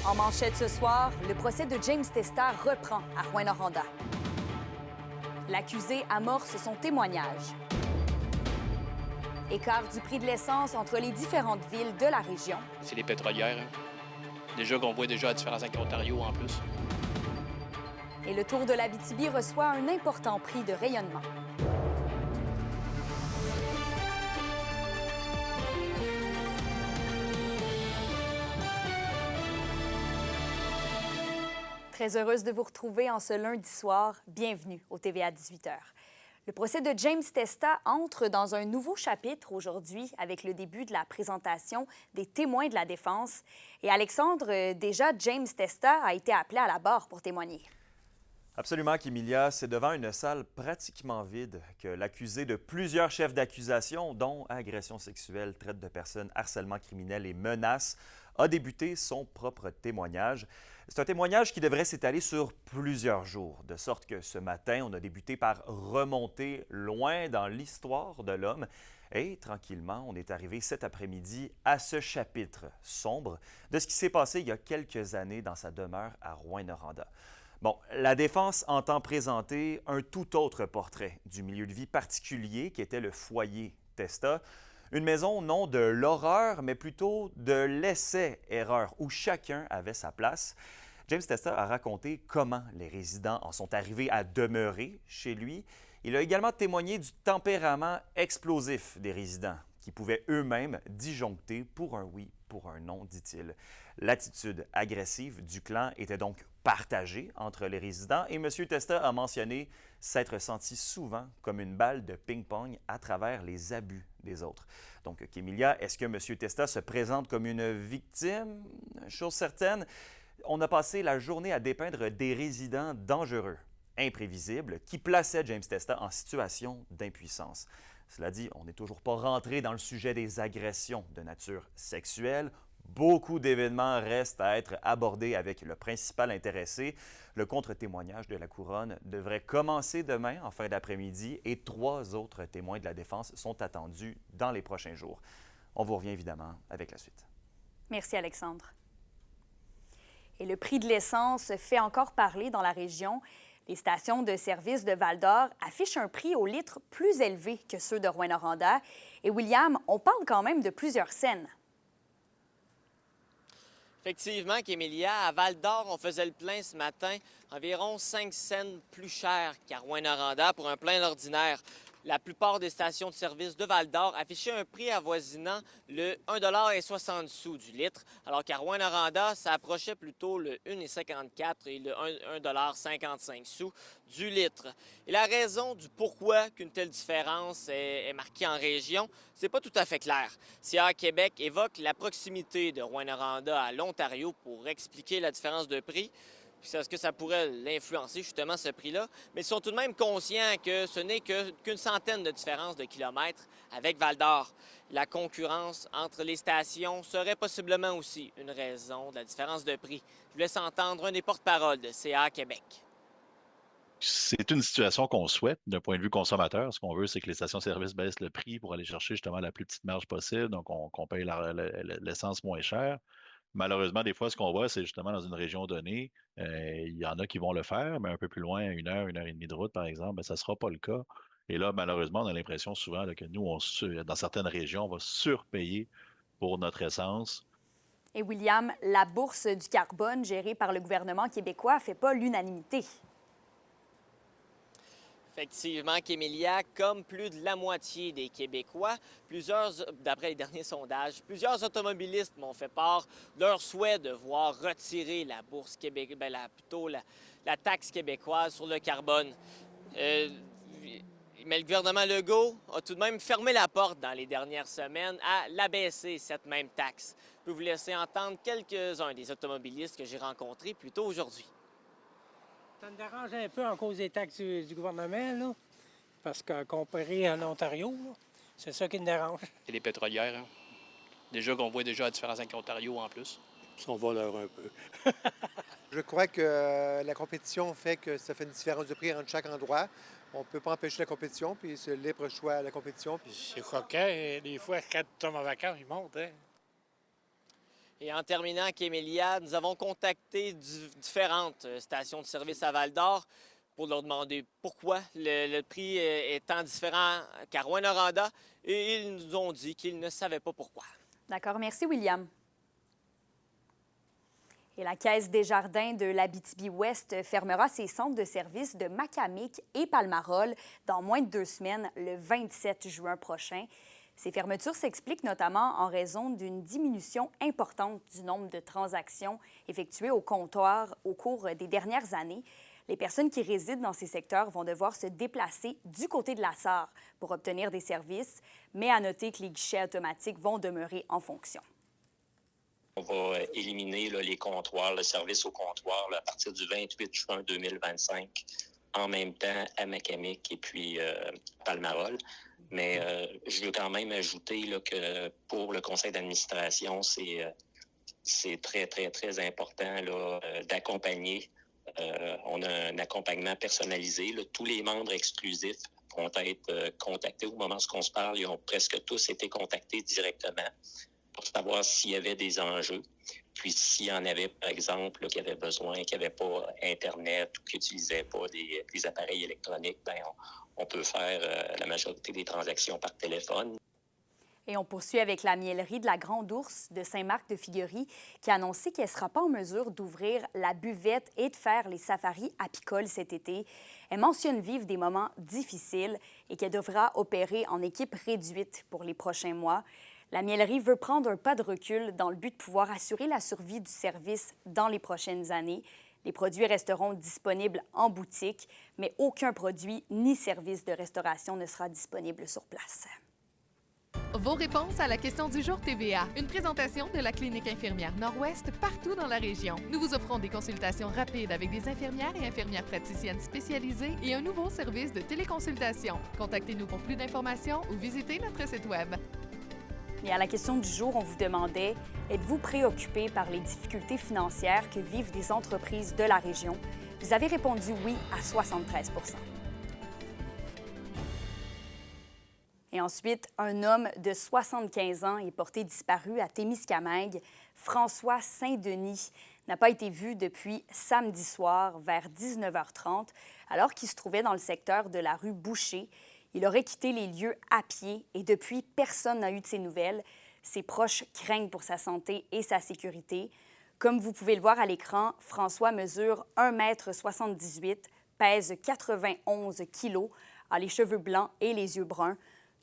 En manchette ce soir, le procès de James Testa reprend à Rouyn-Noranda. L'accusé amorce son témoignage. Écart du prix de l'essence entre les différentes villes de la région. C'est les pétrolières. Hein. Déjà qu'on voit déjà la différence avec l'Ontario en plus. Et le Tour de l'Abitibi reçoit un important prix de rayonnement. Très heureuse de vous retrouver en ce lundi soir. Bienvenue au TVA 18h. Le procès de James Testa entre dans un nouveau chapitre aujourd'hui avec le début de la présentation des témoins de la défense. Et Alexandre, déjà, James Testa a été appelé à la barre pour témoigner. Absolument, Kémilia. C'est devant une salle pratiquement vide que l'accusé de plusieurs chefs d'accusation, dont agression sexuelle, traite de personnes, harcèlement criminel et menaces, a débuté son propre témoignage. C'est un témoignage qui devrait s'étaler sur plusieurs jours, de sorte que ce matin, on a débuté par remonter loin dans l'histoire de l'homme et tranquillement, on est arrivé cet après-midi à ce chapitre sombre de ce qui s'est passé il y a quelques années dans sa demeure à Rouyn-Noranda. Bon, la défense entend présenter un tout autre portrait du milieu de vie particulier qui était le foyer Testa. Une maison non de l'horreur, mais plutôt de l'essai-erreur, où chacun avait sa place. James Testa a raconté comment les résidents en sont arrivés à demeurer chez lui. Il a également témoigné du tempérament explosif des résidents, qui pouvaient eux-mêmes disjoncter pour un oui, pour un non, dit-il. L'attitude agressive du clan était donc partagée entre les résidents et M. Testa a mentionné s'être senti souvent comme une balle de ping-pong à travers les abus des autres. Donc, Kémilia, est-ce que M. Testa se présente comme une victime? Chose certaine, on a passé la journée à dépeindre des résidents dangereux, imprévisibles, qui plaçaient James Testa en situation d'impuissance. Cela dit, on n'est toujours pas rentré dans le sujet des agressions de nature sexuelle. Beaucoup d'événements restent à être abordés avec le principal intéressé. Le contre-témoignage de la Couronne devrait commencer demain en fin d'après-midi et 3 autres témoins de la défense sont attendus dans les prochains jours. On vous revient évidemment avec la suite. Merci, Alexandre. Et le prix de l'essence fait encore parler dans la région. Les stations de service de Val-d'Or affichent un prix au litre plus élevé que ceux de Rouyn-Noranda. Et William, on parle quand même de plusieurs cents. Effectivement, Kémilia, à Val-d'Or, on faisait le plein ce matin environ 5 cents plus cher qu'à Rouyn-Noranda pour un plein ordinaire. La plupart des stations de service de Val-d'Or affichaient un prix avoisinant le 1,60 $ du litre, alors qu'à Rouyn-Noranda, ça approchait plutôt le 1,54 $ et le 1,55 $ du litre. Et la raison du pourquoi qu'une telle différence est marquée en région, c'est pas tout à fait clair. CA Québec évoque la proximité de Rouyn-Noranda à l'Ontario pour expliquer la différence de prix. Est-ce que ça pourrait l'influencer, justement, ce prix-là? Mais ils sont tout de même conscients que ce n'est qu'une centaine de différences de kilomètres avec Val-d'Or. La concurrence entre les stations serait possiblement aussi une raison de la différence de prix. Je vous laisse entendre un des porte-paroles de CA Québec. C'est une situation qu'on souhaite d'un point de vue consommateur. Ce qu'on veut, c'est que les stations-service baissent le prix pour aller chercher justement la plus petite marge possible, donc qu'on paye l'essence moins chère. Malheureusement, des fois, ce qu'on voit, c'est justement dans une région donnée, il y en a qui vont le faire, mais un peu plus loin, 1 heure et demie de route, par exemple, ça ne sera pas le cas. Et là, malheureusement, on a l'impression souvent là, que nous, dans certaines régions, on va surpayer pour notre essence. Et William, la bourse du carbone gérée par le gouvernement québécois ne fait pas l'unanimité. Effectivement, Kémilia, comme plus de la moitié des Québécois, d'après les derniers sondages, plusieurs automobilistes m'ont fait part de leur souhait de voir retirer la bourse québécoise, la taxe québécoise sur le carbone. Mais le gouvernement Legault a tout de même fermé la porte dans les dernières semaines à l'abaisser, cette même taxe. Je peux vous laisser entendre quelques-uns des automobilistes que j'ai rencontrés plus tôt aujourd'hui. Ça me dérange un peu en cause des taxes du gouvernement, là, parce que comparé à l'Ontario, c'est ça qui me dérange. C'est les pétrolières. Hein. Déjà qu'on voit déjà la différence avec l'Ontario en plus. On va leur un peu. Je crois que la compétition fait que ça fait une différence de prix entre chaque endroit. On ne peut pas empêcher la compétition, puis c'est le libre choix à la compétition. C'est coquin. Des fois, quand tu tombes en vacances, ils montent. Hein? Et en terminant, Kémélia, nous avons contacté différentes stations de service à Val-d'Or pour leur demander pourquoi le prix est tant différent qu'à Rouyn-Noranda. Et ils nous ont dit qu'ils ne savaient pas pourquoi. D'accord, merci William. Et la Caisse des jardins de l'Abitibi-Ouest fermera ses centres de services de Macamic et Palmarol dans moins de 2 semaines, le 27 juin prochain. Ces fermetures s'expliquent notamment en raison d'une diminution importante du nombre de transactions effectuées au comptoir au cours des dernières années. Les personnes qui résident dans ces secteurs vont devoir se déplacer du côté de la Sarre pour obtenir des services, mais à noter que les guichets automatiques vont demeurer en fonction. On va éliminer les comptoirs, le service au comptoir à partir du 28 juin 2025, en même temps à Macamic et puis Palmarol. Mais je veux quand même ajouter que pour le conseil d'administration, c'est très, très, très important d'accompagner. On a un accompagnement personnalisé. Tous les membres exclusifs vont être contactés au moment où on se parle. Ils ont presque tous été contactés directement pour savoir s'il y avait des enjeux. Puis s'il y en avait, par exemple, qui avaient besoin, qui n'avaient pas Internet ou qui n'utilisaient pas des appareils électroniques, bien, on peut faire la majorité des transactions par téléphone. Et on poursuit avec la mielerie de la Grande Ourse de Saint-Marc-de-Figuerie qui a annoncé qu'elle ne sera pas en mesure d'ouvrir la buvette et de faire les safaris apicoles cet été. Elle mentionne vivre des moments difficiles et qu'elle devra opérer en équipe réduite pour les prochains mois. La mielerie veut prendre un pas de recul dans le but de pouvoir assurer la survie du service dans les prochaines années. Les produits resteront disponibles en boutique, mais aucun produit ni service de restauration ne sera disponible sur place. Vos réponses à la question du jour TVA. Une présentation de la Clinique infirmière Nord-Ouest partout dans la région. Nous vous offrons des consultations rapides avec des infirmières et infirmières praticiennes spécialisées et un nouveau service de téléconsultation. Contactez-nous pour plus d'informations ou visitez notre site Web. Et à la question du jour, on vous demandait « Êtes-vous préoccupé par les difficultés financières que vivent des entreprises de la région? » Vous avez répondu oui à 73 %. Et ensuite, un homme de 75 ans est porté disparu à Témiscamingue. François Saint-Denis n'a pas été vu depuis samedi soir vers 19h30 alors qu'il se trouvait dans le secteur de la rue Boucher. Il aurait quitté les lieux à pied et depuis, personne n'a eu de ses nouvelles. Ses proches craignent pour sa santé et sa sécurité. Comme vous pouvez le voir à l'écran, François mesure 1,78 m, pèse 91 kg, a les cheveux blancs et les yeux bruns.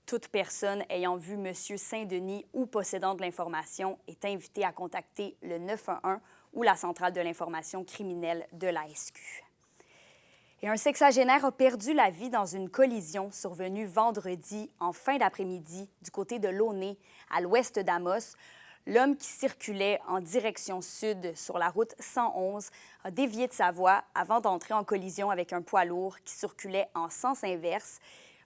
Toute personne ayant vu M. Saint-Denis ou possédant de l'information est invitée à contacter le 911 ou la centrale de l'information criminelle de la SQ. Et un sexagénaire a perdu la vie dans une collision survenue vendredi en fin d'après-midi du côté de Launay, à l'ouest d'Amos. L'homme qui circulait en direction sud sur la route 111 a dévié de sa voie avant d'entrer en collision avec un poids lourd qui circulait en sens inverse.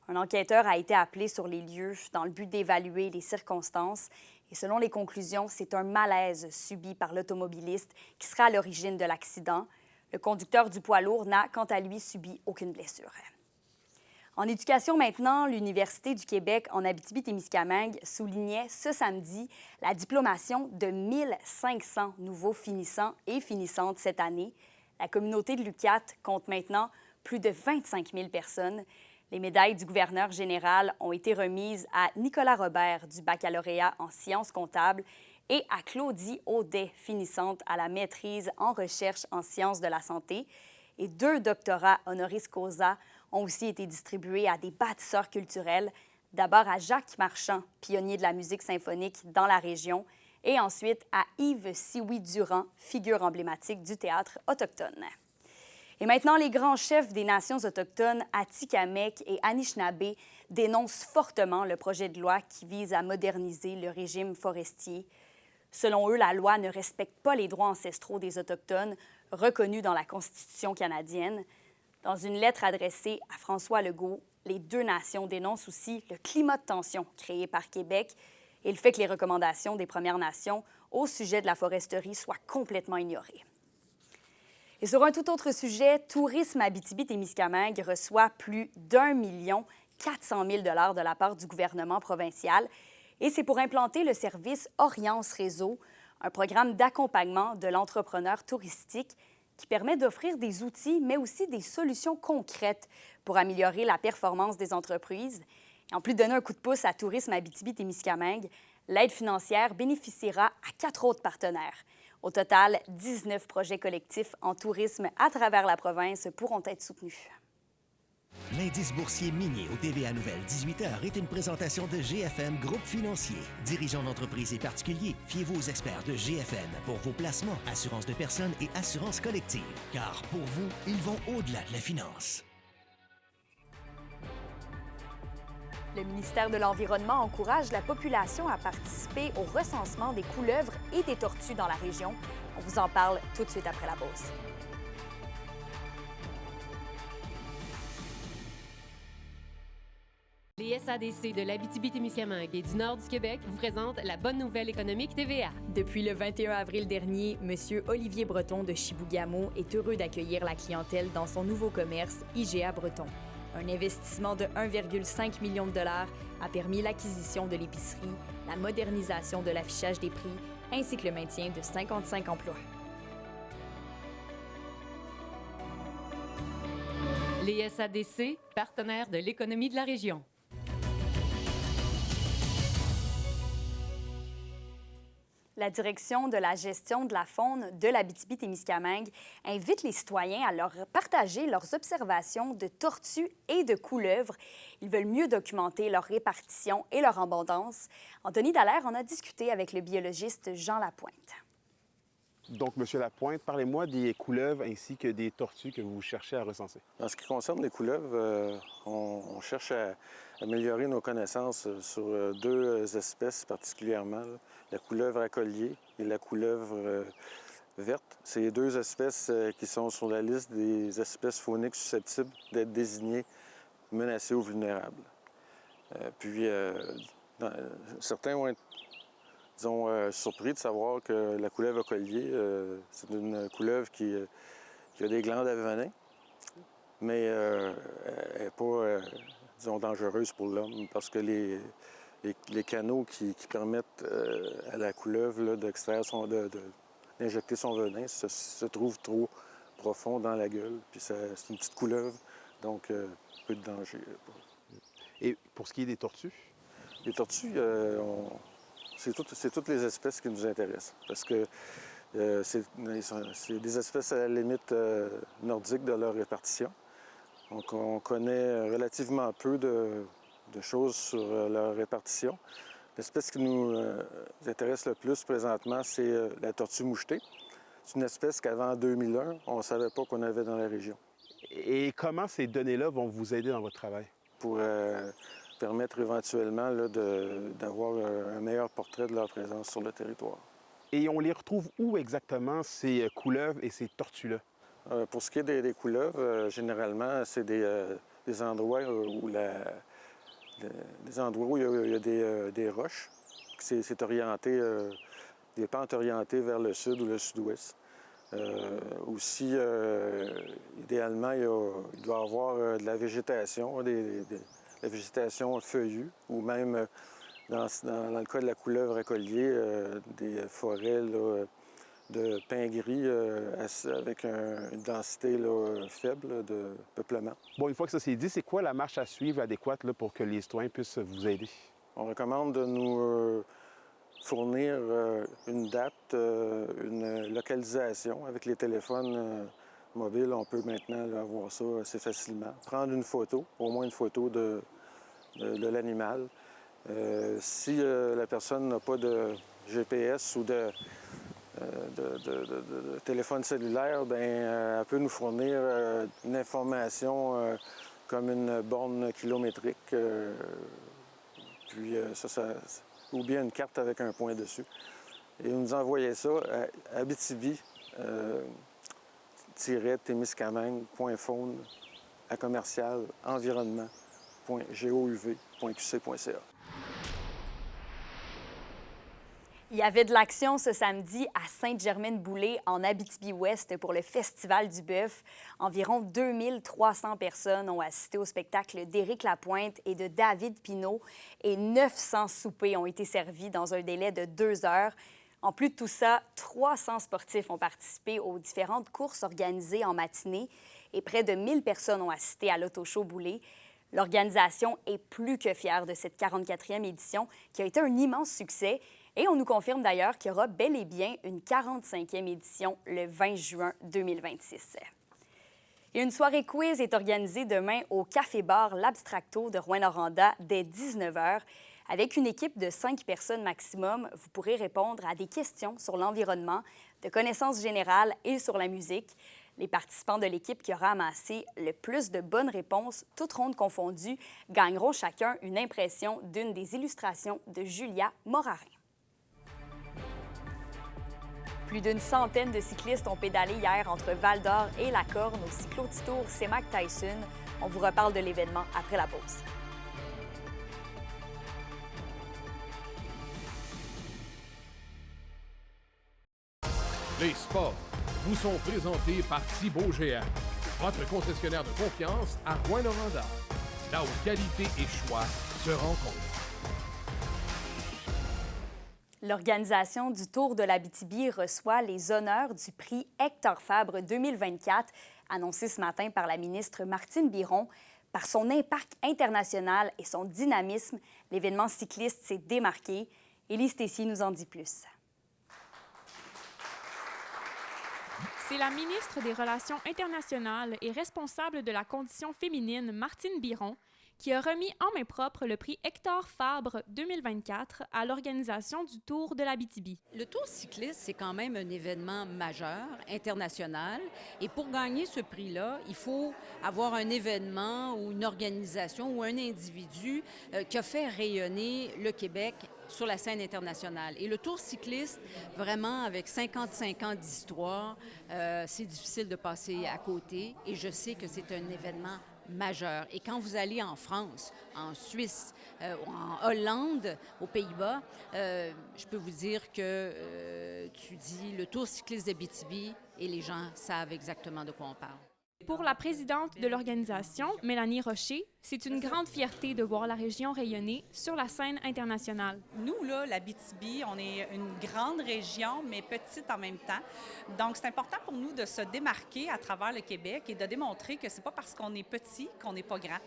Un enquêteur a été appelé sur les lieux dans le but d'évaluer les circonstances. Et selon les conclusions, c'est un malaise subi par l'automobiliste qui sera à l'origine de l'accident. Le conducteur du poids lourd n'a, quant à lui, subi aucune blessure. En éducation maintenant, l'Université du Québec en Abitibi-Témiscamingue soulignait ce samedi la diplomation de 1500 nouveaux finissants et finissantes cette année. La communauté de l'UQAT compte maintenant plus de 25 000 personnes. Les médailles du gouverneur général ont été remises à Nicolas Robert du baccalauréat en sciences comptables et à Claudie Audet, finissante à la maîtrise en recherche en sciences de la santé. Et 2 doctorats honoris causa ont aussi été distribués à des bâtisseurs culturels, d'abord à Jacques Marchand, pionnier de la musique symphonique dans la région, et ensuite à Yves Sioui-Durand, figure emblématique du théâtre autochtone. Et maintenant, les grands chefs des nations autochtones Atikamekw et Anishinaabe dénoncent fortement le projet de loi qui vise à moderniser le régime forestier. Selon eux, la loi ne respecte pas les droits ancestraux des Autochtones reconnus dans la Constitution canadienne. Dans une lettre adressée à François Legault, les 2 nations dénoncent aussi le climat de tension créé par Québec et le fait que les recommandations des Premières Nations au sujet de la foresterie soient complètement ignorées. Et sur un tout autre sujet, Tourisme Abitibi-Témiscamingue reçoit plus d'1 400 000 $ de la part du gouvernement provincial. Et c'est pour implanter le service Oriance Réseau, un programme d'accompagnement de l'entrepreneur touristique qui permet d'offrir des outils, mais aussi des solutions concrètes pour améliorer la performance des entreprises. Et en plus de donner un coup de pouce à Tourisme Abitibi-Témiscamingue, l'aide financière bénéficiera à 4 autres partenaires. Au total, 19 projets collectifs en tourisme à travers la province pourront être soutenus. L'indice boursier minier au TVA Nouvelle 18h est une présentation de GFM Groupe Financier. Dirigeants d'entreprises et particuliers, fiez-vous aux experts de GFM pour vos placements, assurances de personnes et assurances collectives. Car pour vous, ils vont au-delà de la finance. Le ministère de l'Environnement encourage la population à participer au recensement des couleuvres et des tortues dans la région. On vous en parle tout de suite après la pause. Les SADC de l'Abitibi-Témiscamingue et du nord du Québec vous présentent la bonne nouvelle économique TVA. Depuis le 21 avril dernier, M. Olivier Breton de Chibougamau est heureux d'accueillir la clientèle dans son nouveau commerce IGA Breton. Un investissement de 1,5 million de dollars a permis l'acquisition de l'épicerie, la modernisation de l'affichage des prix, ainsi que le maintien de 55 emplois. Les SADC, partenaires de l'économie de la région. La direction de la gestion de la faune de l'Abitibi-Témiscamingue invite les citoyens à leur partager leurs observations de tortues et de couleuvres. Ils veulent mieux documenter leur répartition et leur abondance. Anthony Dallaire en a discuté avec le biologiste Jean Lapointe. Donc, M. Lapointe, parlez-moi des couleuvres ainsi que des tortues que vous cherchez à recenser. En ce qui concerne les couleuvres, on cherche à améliorer nos connaissances sur 2 espèces particulièrement, là. La couleuvre à collier et la couleuvre verte. C'est les 2 espèces qui sont sur la liste des espèces fauniques susceptibles d'être désignées menacées ou vulnérables. Certains vont être surpris de savoir que la couleuvre à collier, c'est une couleuvre qui a des glandes à venin, mais elle n'est pas, dangereuse pour l'homme parce que les canaux qui permettent à la couleuvre là, d'injecter son venin se trouvent trop profonds dans la gueule. Puis c'est une petite couleuvre, donc peu de danger. Et pour ce qui est des tortues? Les tortues, c'est toutes les espèces qui nous intéressent parce que c'est des espèces à la limite nordique de leur répartition. Donc, on connaît relativement peu de choses sur leur répartition. L'espèce qui nous intéresse le plus présentement, c'est la tortue mouchetée. C'est une espèce qu'avant 2001, on ne savait pas qu'on avait dans la région. Et comment ces données-là vont vous aider dans votre travail? Pour permettre éventuellement là, d'avoir un meilleur portrait de leur présence sur le territoire. Et on les retrouve où exactement, ces couleuvres et ces tortues-là? Pour ce qui est des couleuvres, généralement, c'est des endroits où il y a des roches. C'est orienté, des pentes orientées vers le sud ou le sud-ouest. Aussi, idéalement, il doit y avoir de la végétation, la végétation feuillue, ou même, dans le cas de la couleuvre à collier, des forêts là, de pins gris avec une densité là, faible de peuplement. Bon, une fois que ça s'est dit, c'est quoi la marche à suivre adéquate là, pour que les citoyens puissent vous aider? On recommande de nous fournir une date, une localisation. Avec les téléphones mobiles, on peut maintenant là, avoir ça assez facilement. Prendre une photo, au moins une photo de l'animal. Si la personne n'a pas de GPS ou de téléphone cellulaire, bien, elle peut nous fournir une information comme une borne kilométrique, ou bien une carte avec un point dessus. Et nous envoyer ça à Abitibi-Témiscamingue.faune à commercial environnement.gouv.qc.ca. Il y avait de l'action ce samedi à Sainte-Germaine-Boulay, en Abitibi-Ouest, pour le Festival du Bœuf. Environ 2300 personnes ont assisté au spectacle d'Éric Lapointe et de David Pinault et 900 soupers ont été servis dans un délai de 2 heures. En plus de tout ça, 300 sportifs ont participé aux différentes courses organisées en matinée et près de 1000 personnes ont assisté à l'Auto-show Boulay. L'organisation est plus que fière de cette 44e édition qui a été un immense succès et on nous confirme d'ailleurs qu'il y aura bel et bien une 45e édition le 20 juin 2026. Et une soirée quiz est organisée demain au Café-bar L'Abstracto de Rouyn-Noranda dès 19h. Avec une équipe de 5 personnes maximum, vous pourrez répondre à des questions sur l'environnement, de connaissances générales et sur la musique. Les participants de l'équipe qui aura amassé le plus de bonnes réponses, toutes rondes confondues, gagneront chacun une impression d'une des illustrations de Julia Morarin. Plus d'une centaine de cyclistes ont pédalé hier entre Val-d'Or et La Corne au cyclo-tour CEMAC-Tyson. On vous reparle de l'événement après la pause. Les sports vous sont présentés par Thibaut Géant, votre concessionnaire de confiance à Rouyn-Noranda, là où qualité et choix se rencontrent. L'organisation du Tour de l'Abitibi reçoit les honneurs du prix Hector Fabre 2024, annoncé ce matin par la ministre Martine Biron. Par son impact international et son dynamisme, l'événement cycliste s'est démarqué. Élise Tessier nous en dit plus. C'est la ministre des Relations internationales et responsable de la condition féminine, Martine Biron, qui a remis en main propre le prix Hector Fabre 2024 à l'organisation du Tour de l'Abitibi. Le Tour cycliste, c'est quand même un événement majeur, international. Et pour gagner ce prix-là, il faut avoir un événement ou une organisation ou un individu qui a fait rayonner le Québec sur la scène internationale. Et le Tour cycliste, vraiment, avec 55 ans d'histoire, c'est difficile de passer à côté. Et je sais que c'est un événement majeur. Et quand vous allez en France, en Suisse, en Hollande, aux Pays-Bas, je peux vous dire que tu dis le Tour cycliste d'Abitibi et les gens savent exactement de quoi on parle. Pour la présidente de l'organisation, Mélanie Rocher, c'est une grande fierté de voir la région rayonner sur la scène internationale. Nous, là, l'Abitibi, on est une grande région, mais petite en même temps. Donc, c'est important pour nous de se démarquer à travers le Québec et de démontrer que c'est pas parce qu'on est petit qu'on n'est pas grand.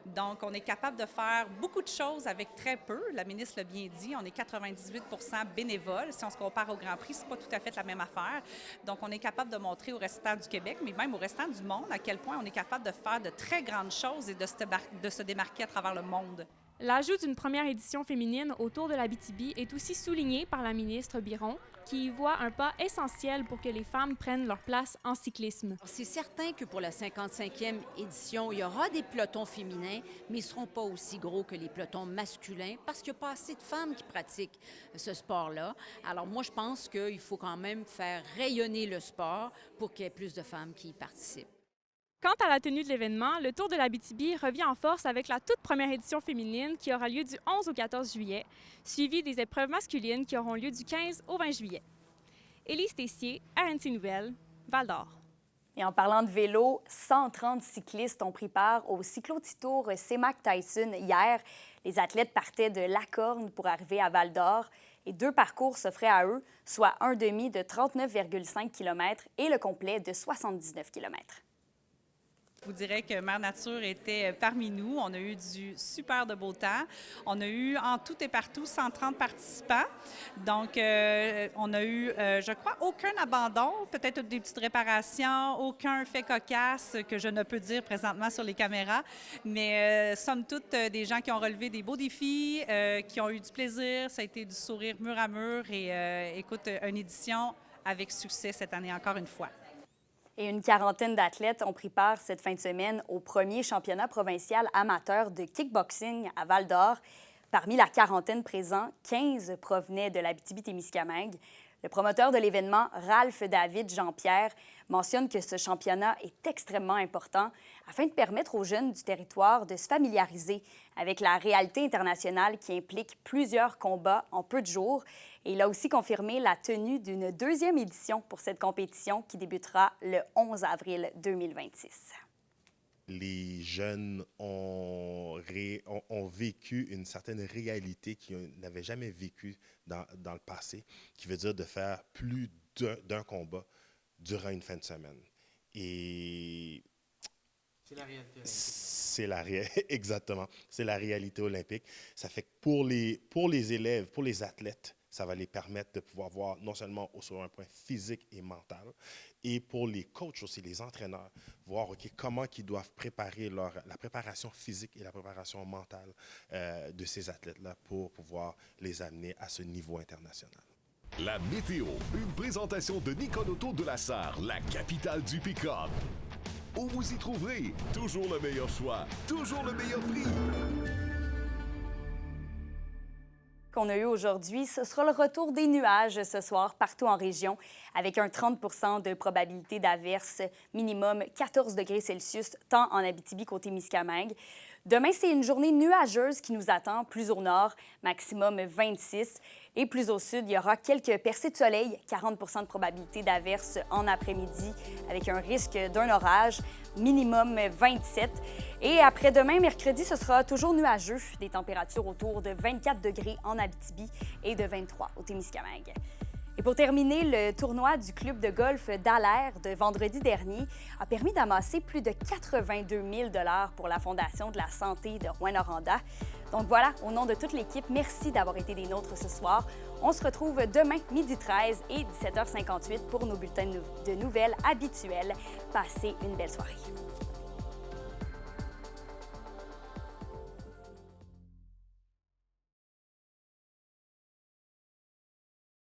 Donc, on est capable de faire beaucoup de choses avec très peu. La ministre l'a bien dit, on est 98 % bénévoles. Si on se compare au Grand Prix, c'est pas tout à fait la même affaire. Donc, on est capable de montrer au restant du Québec, mais même au restant du monde, à quel point on est capable de faire de très grandes choses et de se démarquer à travers le monde. L'ajout d'une première édition féminine au Tour de l'Abitibi est aussi souligné par la ministre Biron, qui y voit un pas essentiel pour que les femmes prennent leur place en cyclisme. C'est certain que pour la 55e édition, il y aura des pelotons féminins, mais ils ne seront pas aussi gros que les pelotons masculins parce qu'il n'y a pas assez de femmes qui pratiquent ce sport-là. Alors moi, je pense qu'il faut quand même faire rayonner le sport pour qu'il y ait plus de femmes qui y participent. Quant à la tenue de l'événement, le Tour de l'Abitibi revient en force avec la toute première édition féminine qui aura lieu du 11 au 14 juillet, suivie des épreuves masculines qui auront lieu du 15 au 20 juillet. Élise Tessier, RNC Nouvelles, Val-d'Or. Et en parlant de vélo, 130 cyclistes ont pris part au cyclo-tour CEMAC-Tyson hier. Les athlètes partaient de La Corne pour arriver à Val-d'Or et 2 parcours s'offraient à eux, soit un demi de 39,5 km et le complet de 79 km. Je vous dirais que Mère Nature était parmi nous. On a eu du super de beau temps. On a eu en tout et partout 130 participants. Donc, on a eu, je crois, aucun abandon, peut-être des petites réparations, aucun fait cocasse que je ne peux dire présentement sur les caméras. Mais somme toute, des gens qui ont relevé des beaux défis, qui ont eu du plaisir. Ça a été du sourire mur à mur. Et écoute, une édition avec succès cette année encore une fois. Et une quarantaine d'athlètes ont pris part cette fin de semaine au premier championnat provincial amateur de kickboxing à Val-d'Or. Parmi la quarantaine présents, 15 provenaient de l'Abitibi-Témiscamingue. Le promoteur de l'événement, Ralph David Jean-Pierre, mentionne que ce championnat est extrêmement important afin de permettre aux jeunes du territoire de se familiariser avec la réalité internationale qui implique plusieurs combats en peu de jours. Et il a aussi confirmé la tenue d'une 2e édition pour cette compétition qui débutera le 11 avril 2026. les jeunes ont vécu une certaine réalité qu'ils n'avaient jamais vécue dans le passé, qui veut dire de faire plus d'un combat durant une fin de semaine. Et c'est la réalité olympique. Exactement. C'est la réalité olympique. Ça fait que pour les élèves, pour les athlètes, ça va les permettre de pouvoir voir non seulement sur un point physique et mental, et pour les coachs aussi, les entraîneurs, voir comment ils doivent préparer la préparation physique et la préparation mentale de ces athlètes-là pour pouvoir les amener à ce niveau international. La météo, une présentation de Nikon Auto de la Sarre, la capitale du pick-up. Où vous y trouverez toujours le meilleur choix, toujours le meilleur prix. Qu'on a eu aujourd'hui, ce sera le retour des nuages ce soir partout en région, avec un 30 % de probabilité d'averse, minimum 14 degrés Celsius, tant en Abitibi côté Miscamingue. Demain, c'est une journée nuageuse qui nous attend, plus au nord, maximum 26. Et plus au sud, il y aura quelques percées de soleil, 40 % de probabilité d'averse en après-midi, avec un risque d'un orage, minimum 27. Et après-demain, mercredi, ce sera toujours nuageux, des températures autour de 24 degrés en Abitibi et de 23 au Témiscamingue. Et pour terminer, le tournoi du club de golf d'Alaire de vendredi dernier a permis d'amasser plus de 82 000 $ pour la Fondation de la santé de Rouyn-Noranda. Donc voilà, au nom de toute l'équipe, merci d'avoir été des nôtres ce soir. On se retrouve demain, 12h13 et 17h58 pour nos bulletins de nouvelles habituels. Passez une belle soirée.